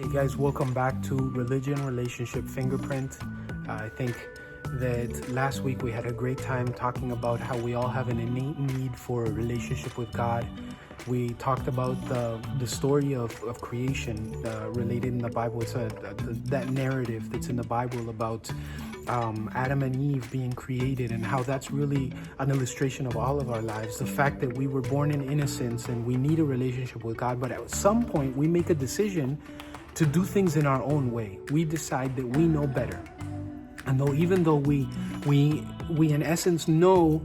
Hey guys, welcome back to Religion, Relationship, Fingerprint. I think that last week we had a great time talking about how we all have an innate need for a relationship with God. We talked about the story of creation related in the Bible. It's that narrative that's in the Bible about Adam and Eve being created, and how that's really an illustration of all of our lives. The fact that we were born in innocence and we need a relationship with God, but at some point we make a decision to do things in our own way. We decide that we know better. And even though we in essence know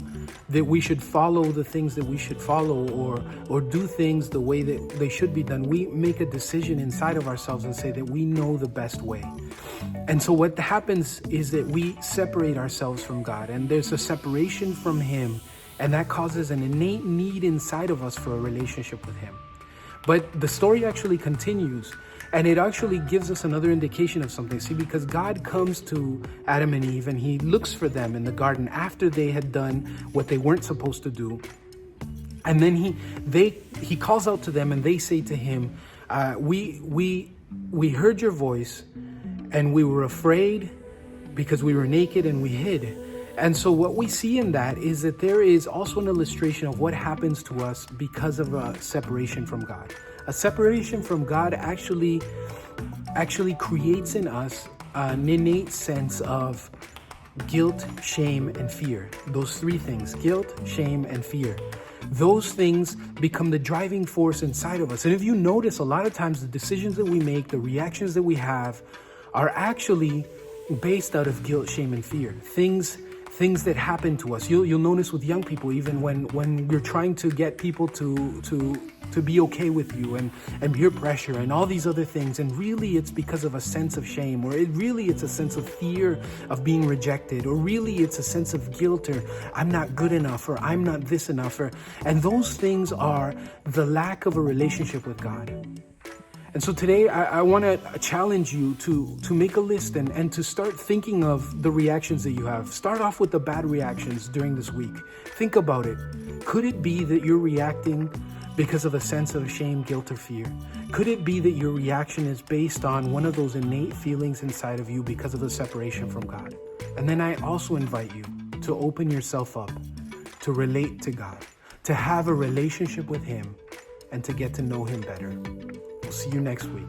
that we should follow the things that we should follow, or do things the way that they should be done, we make a decision inside of ourselves and say that we know the best way. And so what happens is that we separate ourselves from God, and there's a separation from Him, and that causes an innate need inside of us for a relationship with Him. But the story actually continues, and it actually gives us another indication of something. See, because God comes to Adam and Eve and He looks for them in the garden after they had done what they weren't supposed to do. And then he calls out to them, and they say to Him, we heard your voice and we were afraid because we were naked and we hid. And so what we see in that is that there is also an illustration of what happens to us because of a separation from God. A separation from God actually creates in us an innate sense of guilt, shame, and fear. Those three things: guilt, shame, and fear. Those things become the driving force inside of us. And if you notice, a lot of times the decisions that we make, the reactions that we have, are actually based out of guilt, shame, and fear. Things that happen to us. You'll notice with young people, even when you're trying to get people to be okay with you, and peer pressure and all these other things, and really it's because of a sense of shame, or it's a sense of fear of being rejected, or really it's a sense of guilt, or I'm not good enough, or I'm not this enough, and those things are the lack of a relationship with God. And so today I want to challenge you to make a list and to start thinking of the reactions that you have. Start off with the bad reactions during this week. Think about it. Could it be that you're reacting because of a sense of shame, guilt, or fear? Could it be that your reaction is based on one of those innate feelings inside of you because of the separation from God? And then I also invite you to open yourself up, to relate to God, to have a relationship with Him, and to get to know Him better. We'll see you next week.